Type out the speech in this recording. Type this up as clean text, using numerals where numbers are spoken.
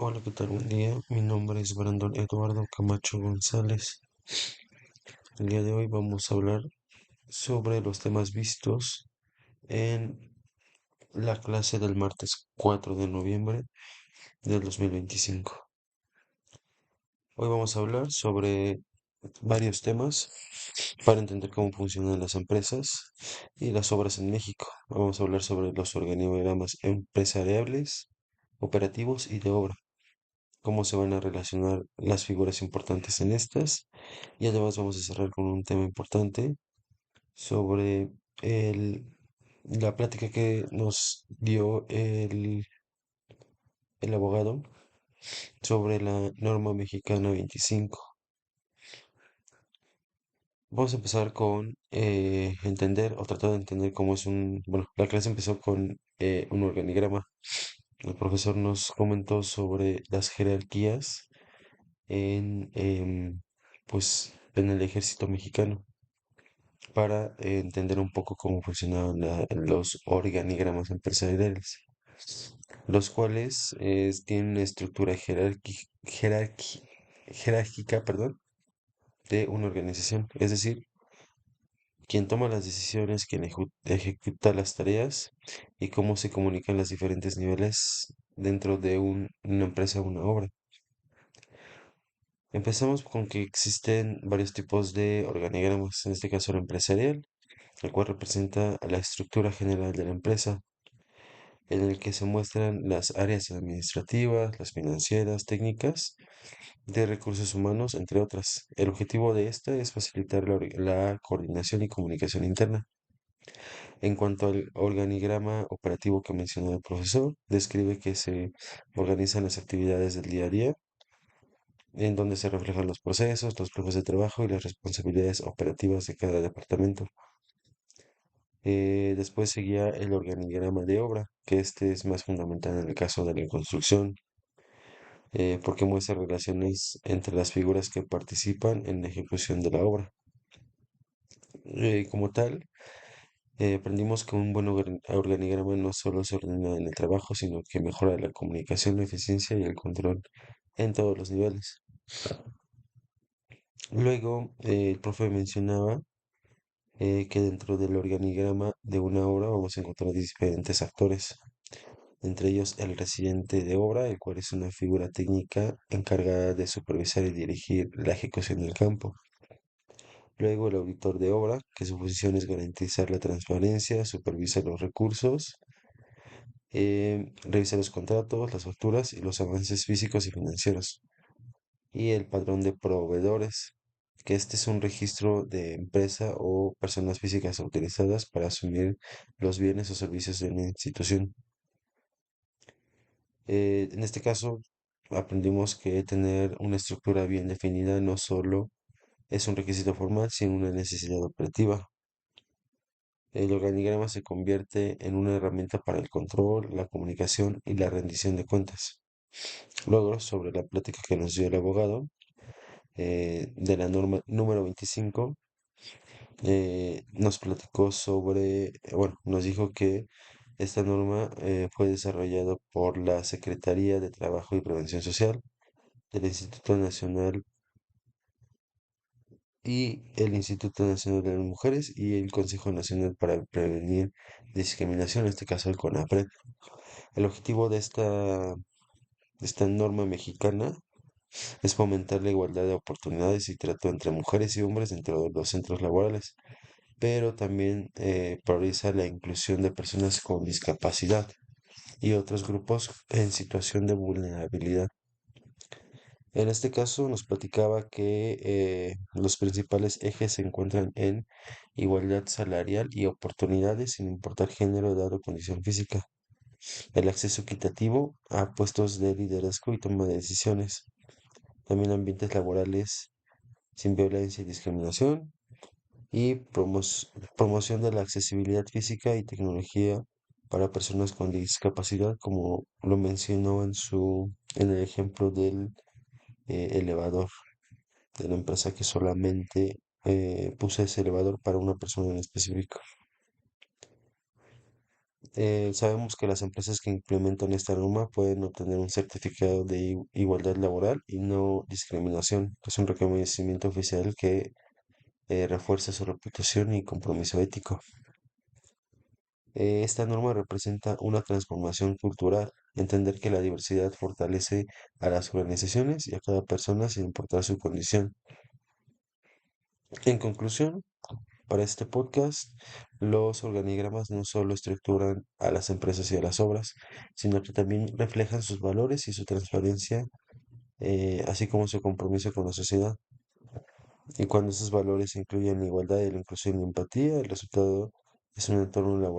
Hola, ¿qué tal? Buen día. Mi nombre es Brandon Eduardo Camacho González. El día de hoy vamos a hablar sobre los temas vistos en la clase del martes 4 de noviembre del 2025. Hoy vamos a hablar sobre varios temas para entender cómo funcionan las empresas y las obras en México. Vamos a hablar sobre los organigramas empresariales, operativos y de obra, cómo se van a relacionar las figuras importantes en estas. Y además vamos a cerrar con un tema importante sobre el, la plática que nos dio el abogado sobre la norma mexicana 25. Vamos a empezar con entender o tratar de entender cómo es bueno, la clase empezó con un organigrama. El profesor nos comentó sobre las jerarquías pues, en el ejército mexicano, para entender un poco cómo funcionaban los organigramas empresariales, los cuales tienen una estructura jerárquica, perdón, de una organización. Es decir, quien toma las decisiones, quien ejecuta las tareas y cómo se comunican los diferentes niveles dentro de una empresa o una obra. Empezamos con que existen varios tipos de organigramas, en este caso el empresarial, el cual representa la estructura general de la empresa, en el que se muestran las áreas administrativas, las financieras, técnicas, de recursos humanos, entre otras. El objetivo de esta es facilitar la coordinación y comunicación interna. En cuanto al organigrama operativo que mencionó el profesor, describe que se organizan las actividades del día a día, en donde se reflejan los procesos, los flujos de trabajo y las responsabilidades operativas de cada departamento. Después seguía el organigrama de obra, que este es más fundamental en el caso de la construcción, porque muestra relaciones entre las figuras que participan en la ejecución de la obra. Como tal, aprendimos que un buen organigrama no solo se ordena en el trabajo, sino que mejora la comunicación, la eficiencia y el control en todos los niveles. Luego, el profe mencionaba que dentro del organigrama de una obra vamos a encontrar diferentes actores, entre ellos el residente de obra, el cual es una figura técnica encargada de supervisar y dirigir la ejecución del campo. Luego el auditor de obra, que su función es garantizar la transparencia, supervisar los recursos, revisar los contratos, las facturas y los avances físicos y financieros. Y el padrón de proveedores, que este es un registro de empresa o personas físicas autorizadas para asumir los bienes o servicios de una institución. En este caso, aprendimos que tener una estructura bien definida no solo es un requisito formal, sino una necesidad operativa. El organigrama se convierte en una herramienta para el control, la comunicación y la rendición de cuentas. Luego, sobre la plática que nos dio el abogado de la norma número 25, nos platicó bueno, nos dijo que esta norma fue desarrollada por la Secretaría de Trabajo y Prevención Social del Instituto Nacional y el Instituto Nacional de las Mujeres y el Consejo Nacional para Prevenir Discriminación, en este caso el CONAPRED. El objetivo de esta norma mexicana es fomentar la igualdad de oportunidades y trato entre mujeres y hombres dentro de los centros laborales, pero también prioriza la inclusión de personas con discapacidad y otros grupos en situación de vulnerabilidad. En este caso nos platicaba que los principales ejes se encuentran en igualdad salarial y oportunidades sin importar género, edad o condición física, el acceso equitativo a puestos de liderazgo y toma de decisiones, también ambientes laborales sin violencia y discriminación y promoción de la accesibilidad física y tecnología para personas con discapacidad, como lo mencionó en el ejemplo del elevador de la empresa que solamente puso ese elevador para una persona en específico. Sabemos que las empresas que implementan esta norma pueden obtener un certificado de igualdad laboral y no discriminación, que es un reconocimiento oficial que refuerza su reputación y compromiso ético. Esta norma representa una transformación cultural, entender que la diversidad fortalece a las organizaciones y a cada persona sin importar su condición. En conclusión, para este podcast, los organigramas no solo estructuran a las empresas y a las obras, sino que también reflejan sus valores y su transparencia, así como su compromiso con la sociedad. Y cuando esos valores incluyen la igualdad, la inclusión y la empatía, el resultado es un entorno laboral